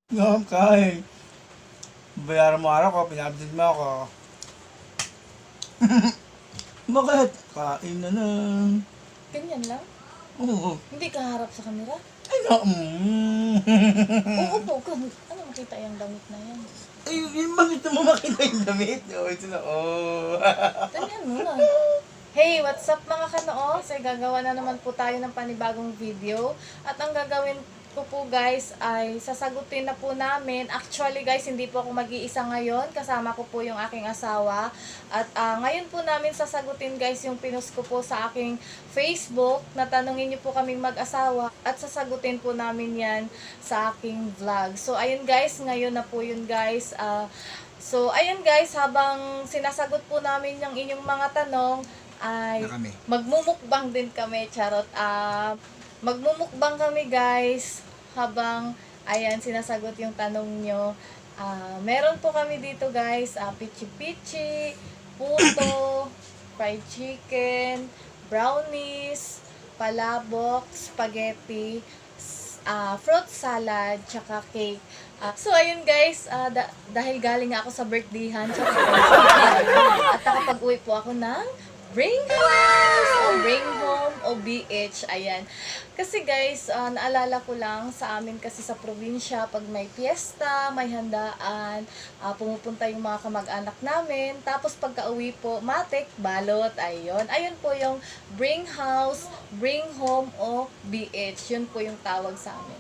No, kahit bayaran mo araw ko, pinabdid mo ako. Bakit? Kain na lang. Ganyan lang? Oo. Hindi ka harap sa kamera? Ay na, Oo po, ano makita yung damit na yan? Ay, yun bakit na makita yung damit? Oh, ito na, oh. Ganyan mo na. Hey, what's up mga kanoos? Ay gagawa na naman po tayo ng panibagong video. At ang gagawin ko po guys ay sasagutin na po namin. Actually guys, hindi po ako mag-iisa ngayon. Kasama ko po yung aking asawa. At ngayon po namin sasagutin guys yung pinost ko po sa aking Facebook. Natanungin niyo po kaming mag-asawa. At sasagutin po namin yan sa aking vlog. So ayun guys, ngayon na po yun guys. So ayun guys, habang sinasagot po namin yung inyong mga tanong, ay magmumukbang din kami, charot. Magmumukbang kami guys habang ayan sinasagot yung tanong nyo. Meron po kami dito guys, pichi-pichi, puto, fried chicken, brownies, palabok, spaghetti, fruit salad, tsaka cake. So ayun guys, dahil galing ako sa birthdayhan, at nakapag-uwi po ako ng bring home o BH, ayan. Kasi guys, naalala ko lang sa amin kasi sa probinsya, pag may fiesta, may handaan, pumupunta yung mga kamag-anak namin. Tapos pagka-uwi po, matik, balot, ayun. Ayun po yung bring home o BH. Yun po yung tawag sa amin.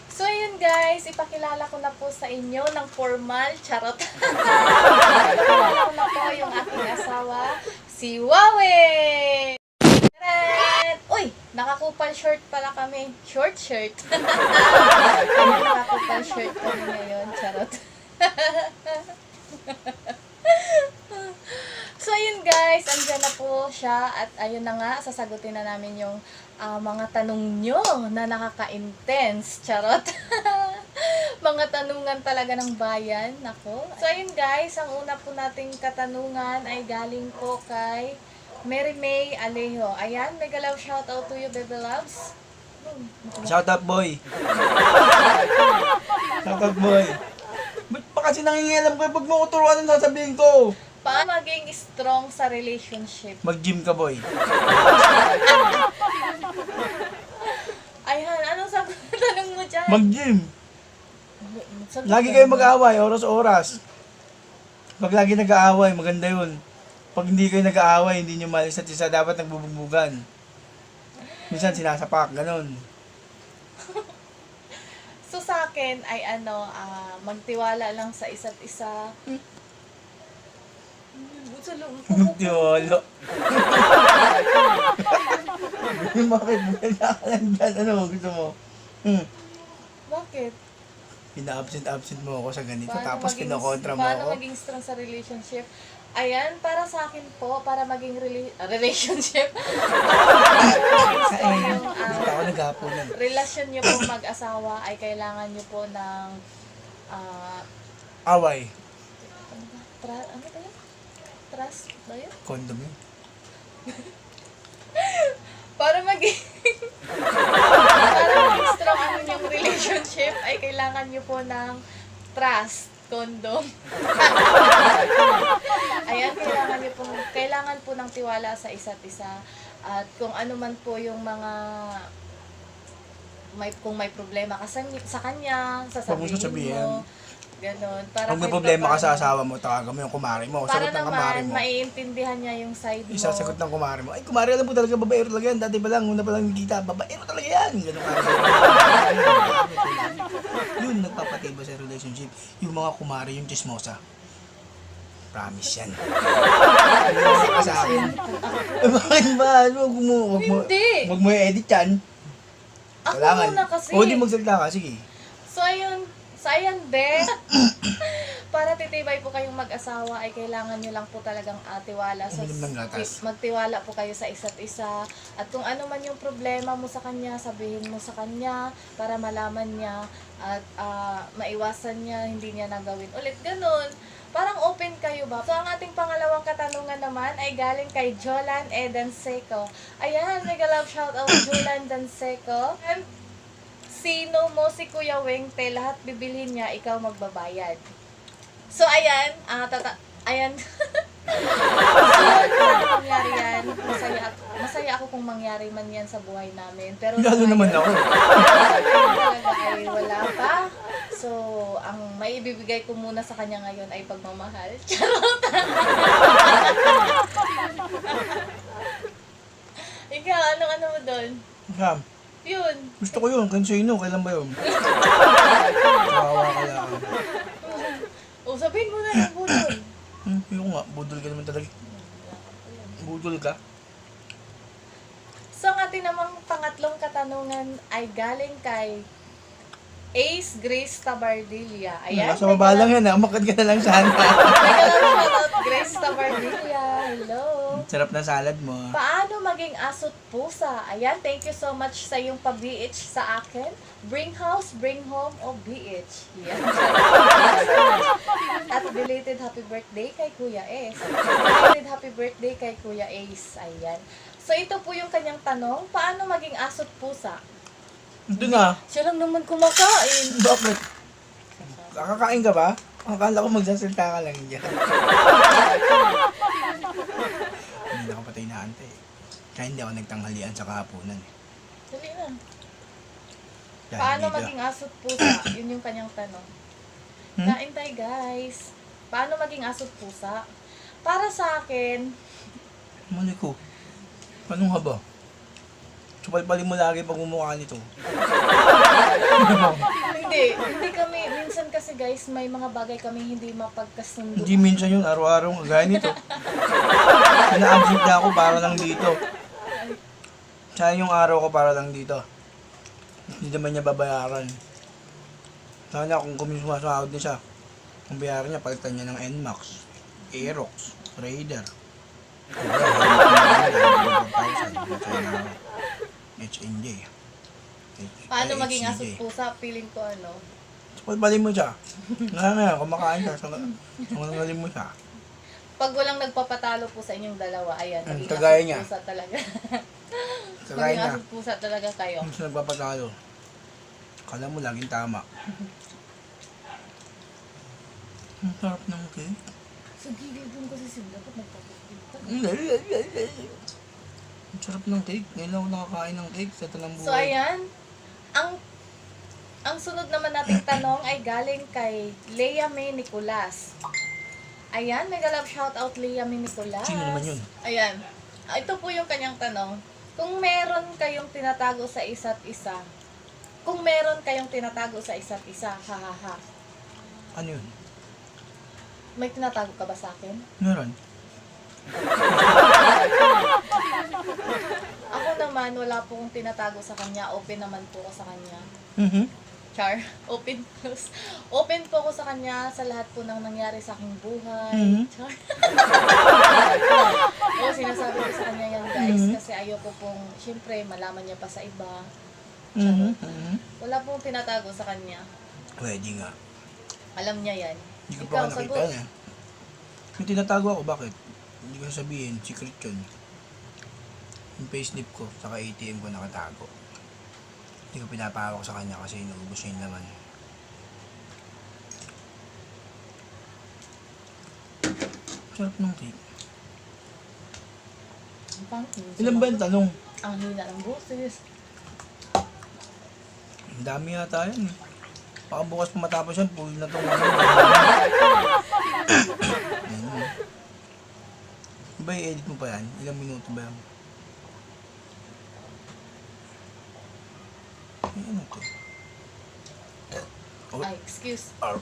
So, yun guys, ipakilala ko na po sa inyo ng formal, charot. Ipakilala ko na po yung aking asawa, si Wawe! Taran! Uy, nakakupal short pala kami. Short shirt. Nakakupal shirt kami ngayon, charot. So, ayun guys, andyan na po siya at ayun na nga, sasagutin na namin yung mga tanong nyo na nakaka-intense. Charot. Mga tanungan talaga ng bayan. Nako. So, ayun guys, ang una po nating katanungan ay galing po kay Mary May Alejo. Ayan, mega love shoutout to you, baby loves. Shout out, boy. Shout out, boy. Ba't pa kasi nangingialam ko pag mo ko turuan ang sasabihin ko? Paano maging strong sa relationship? Mag-gym ka, boy. Ayan, anong tanong mo dyan? Mag-gym. Sagot Lagi ka kayo na. mag-aaway, oras-oras. Pag lagi nag-aaway, maganda yun. Pag hindi kayo nag-aaway, hindi nyo mahal isa't isa, dapat nagbubugbugan. Minsan sinasapak, ganun. So sa akin ay magtiwala lang sa isa't isa. Magtiwala. Bakit? Magkakalan dyan. Ano gusto mo? Bakit? Pina-absent mo ako sa ganito, Paano tapos maging- kinokontra mo Paano ako. maging strong sa relationship? Ayan, para sa akin po, para maging relationship, para maging strong yung Dito ako naghapunan. relasyon nyo po mag-asawa ay kailangan nyo po ng Away. ano ba yun? Trust ba yun? Condom yun. Para maging strong ang inyong relationship ay kailangan nyo po ng trust, condom. Ayan, kailangan po ng tiwala sa isa't isa. At kung ano man po yung mga kung may problema ka sa kanya, Huwag mong sasabihin mo. Ganon. Para Kung may kahit problema ka sa papaano, asawa mo, tawagan mo yung kumari mo. para Sagot ng kumari naman, mo. maiintindihan niya yung side mo. Isasagot ng kumari mo. Ay, kumari, alam mo talaga, babaero talaga yan. Dati pa lang, una pa lang nakita, babaero talaga yan. Ganun ka. Yun, nagpapatiba sa relationship. Yung mga kumari, yung chismosa. Promise yan. Kasi ka sa akin. Eh, bakit ba? Hindi. Huwag mo i-edit yan. Ako Kailangan. muna kasi. O, di magsalita ka. Sige. So, ayun, be. Para titibay po kayong mag-asawa ay kailangan nyo lang po talagang tiwala sa Uminom ng gatas. magtiwala po kayo sa isa't isa. At kung ano man yung problema mo sa kanya, sabihin mo sa kanya para malaman niya at maiwasan niya, hindi niya nagawin ulit. Ganun. Parang open kayo ba? So, ang ating pangalawang katanungan naman ay galing kay Jolan Edan Seco. Ayan, mega love shoutout Jolan Dan Seco. sino mo si Kuya Wengte, lahat bibilhin niya, ikaw magbabayad. So, ayan, ayan. So, sana mangyari yan. Masaya ako kung mangyari man yan sa buhay namin. Pero Lalo naman ako. ngayon talaga ay wala pa. So, ang may ibibigay ko muna sa kanya ngayon ay pagmamahal. Charot! Ikaw, ano mo doon? Sam, Yun. gusto ko yun. Kansino, kailan ba yun? Kawawa ka lang. O, sabihin mo na ng budol. Yung nga, budol ka naman talaga. Budol ka? So, ang ating namang pangatlong katanungan ay galing kay Ace Grace Tabardilla. Ayan. Nasa baba lang yan, umakad ka na lang sana. Shoutout Grace Tabardilla. Hello. Sarap na salad mo. Paano maging aso't pusa? Ayan, thank you so much sa yung pa-BH sa akin. Bring house, bring home, o BH. Yan. At belated happy birthday kay Kuya Ace. Belated happy birthday kay Kuya Ace. Ayan. So, ito po yung kanyang tanong. Paano maging aso't pusa? Ito na. Siya lang naman kumakain. Bakit? Kakakain ka ba? Akala ko magsasalita ka lang dyan. Hindi ako patay na ante. Kaya hindi ako nagtanghalian sa kahaponan. Dali na. Dahil Paano dito. maging aso't pusa? Yun yung kanyang tanong. Kain tayo, guys. Paano maging aso't pusa? Para sa akin, Mali ko. Anong haba? Supalpalin mo lagi pag mumukha nito. hindi kami, minsan kasi guys, may mga bagay kami hindi mapagkasundo. Hindi minsan yun, araw-araw kagaya nito. Ina-absent na ako para lang dito. Sayang yung araw ko para lang dito. Hindi naman niya babayaran. Sana kung sumasahod niya siya, ang bayaran niya, palitan niya ng NMAX, Aerox, Raider. HNJ. Paano maging aso't pusa? Feeling ko ano. Supalpalin mo siya. Nga, kumakain siya. Sangalangalin mo siya. Pag walang nagpapatalo po sa inyong dalawa, ayan, maging kagaya aso't niya. pusa talaga. Kagaya Maging niya. aso't pusa talaga kayo. Kung siya nagpapatalo. Kala mo laging tama. Ang sarap ng cake. Sa gilid dun kasi sila, dapat nagpapatalo. Ang sarap ng cake. Ngayon lang ako nakakain ng cake sa tanang buhay. So, ayan. Ang sunod naman nating tanong ay galing kay Lea May Nicolas. Ayan, mega love shoutout Lea May Nicolas. Sino naman yun? Ayan. Ito po yung kanyang tanong. Kung meron kayong tinatago sa isa't isa, kung meron kayong tinatago sa isa't isa, hahaha. Ano yun? May tinatago ka ba sa akin? Meron. Ako naman, wala po akong tinatago sa kanya. Open naman po ako sa kanya. Char. Open po. Open po ako sa kanya sa lahat po ng nangyari sa aking buhay. Char. Oo, sinasabi ko sa kanya yan guys. Kasi ayoko pong, syempre, malaman niya pa sa iba. Wala pong tinatago sa kanya. Pwede nga. Alam niya yan. Hindi ko Ikaw, pa nakita sagot. niya. May tinatago ako, bakit? Hindi ko sabihin, secret yun. Yung payslip ko, saka ATM ko nakatago. Hindi ko pinapahawak sa kanya kasi inuubos niya yung laman. Sarap ng cake. Ilan ba yung tanong? Ang hina ng boses. Ang dami yata yan eh. Baka bukas pa matapos yan, full na itong ano. Ayun. Ba i-edit mo pa yan? Ilang minuto ba yan? Ay, ano to? Oh, Ay, excuse. arp.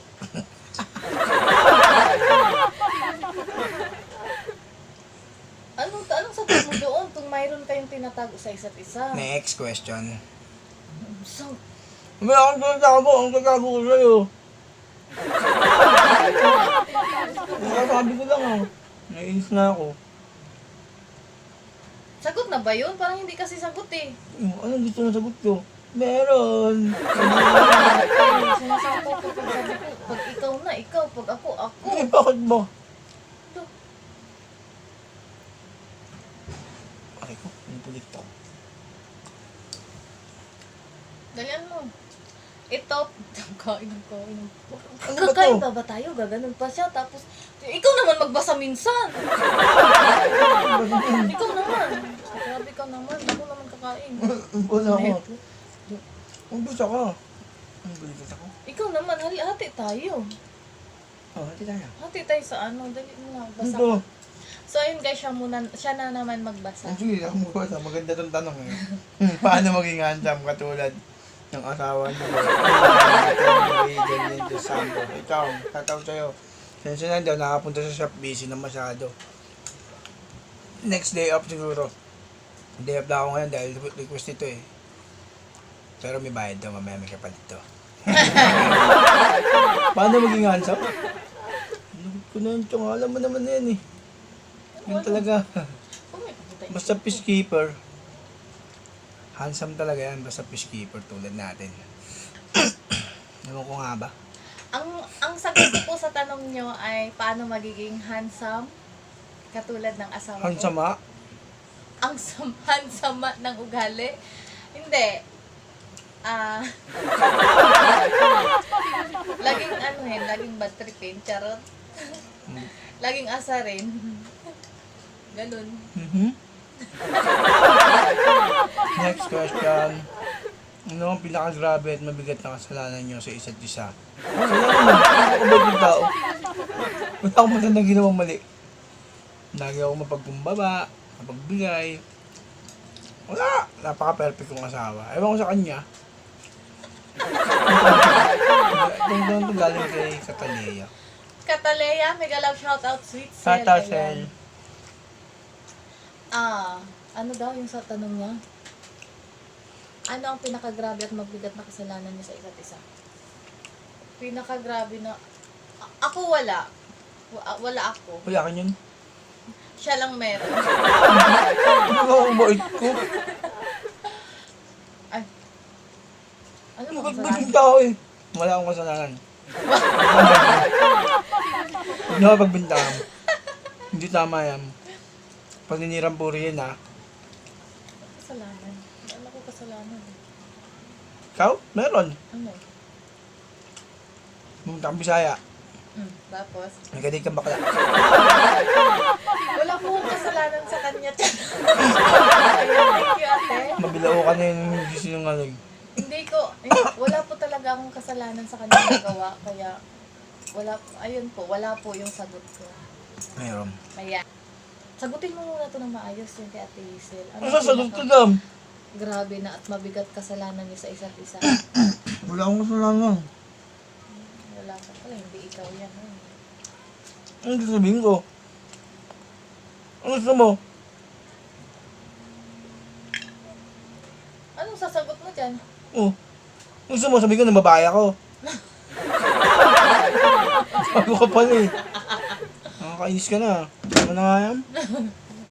Anong sabi mo doon kung mayroon kayong tinatago sa isa't isa? Next question. So, May akong tinatago, ang tatago ko sa'yo. Sabi ko lang ah. Naiinis na ako. sagot na ba yun? Parang hindi kasi sagot eh. Anong gusto na sagot ko? Meron. Ay, sinasabi ko pag sabi ko, pag ikaw na, ikaw, pag ako, ako. Eh, bakit ba? Ito. Ay ko, ang pulit to. Dalian mo. ito, kain. Ano ba Kakain to? pa ba tayo? Gaganon pa siya. Tapos, ikaw naman magbasa minsan. Ikaw naman. Grabe ka naman. Ako naman kakain. Wala ako. Ang gusto ko. Ang gusto ko. Ikaw naman, hati tayo. Oh, hati tayo. Hati tayo sa ano. Dali mo na. Basa Ito. ka. So, ayun guys, siya na naman magbasa. Sige, ako magbasa. Maganda tong tanong eh. Paano maging handsome katulad ng asawa niyo? Ganyan to sampo. Ikaw, tataw sa'yo. Senso na daw, nakapunta sa shop, busy na masyado. Next day off siguro. Day off na ako ngayon dahil request nito eh. Pero may bayad daw, mamaya may kapalit to. Paano maging handsome? Lugod ko na yun, tsaka alam mo naman na yan eh. Yun talaga. Basta peacekeeper. Handsome talaga yan, basta peacekeeper tulad natin. Ewan ko nga ba? Ang sagot ko po sa tanong nyo ay paano magiging handsome katulad ng asawa ko. Handsome ha? Ang handsome ng ugali? Hindi. Laging bad tripin, charot. Laging asarin. Ganun. Next question. Ano ang pinakagrabe at mabigat na kasalanan nyo sa isa't isa? Wala naman. Ako ba yung tao? Wala akong matandang ginawang mali. Lagi ako mapagkumbaba, mapagbigay. Wala. Napaka-perfect kong asawa. Ewan ko sa kanya. Ito galing kay Catalea. Catalea, mega love shoutout, sweet Cell. Tata Ayan. Cell. Ano daw yung sa tanong niya? Ano ang pinakagrabe at mabigat na kasalanan niya sa isa't isa? Pinakagrabe na... Ako wala. Wala ako. Wala ka yun. Siya lang meron. Ano ang bait ko? Ay. Ano Ano ba ba kasalanan? yung tao eh? Wala akong kasalanan. Huwag niyo ako pagbintangan. Hindi tama yan. Paninirang puri yan ha. Kasalanan? Wala ko kasalanan. Ikaw? Meron. Ano? Pumunta kang Bisaya. Tapos? Nagadig kang bakla. Wala po akong kasalanan sa kanya. Ayun, thank you ate. Mabilao ka na yung sinungaling. Wala po talaga akong kasalanan sa kanyang nagawa. Kaya, wala po yung sagot ko. Meron. Maya. Sagutin mo muna to ng maayos yung kay Ate Hazel. Ano sasagot ko lang? Grabe na at mabigat kasalanan niyo sa isa't isa. Wala akong kasalanan. Wala ka pala, hindi ikaw yan. Ano gusto sabihin ko? Ano gusto mo? Anong sasagot mo dyan? Oh. Ano gusto mo? Sabihin ko na babae ako. Sabi ko ka pala eh. Nakakainis ka na. Ano na nga yan?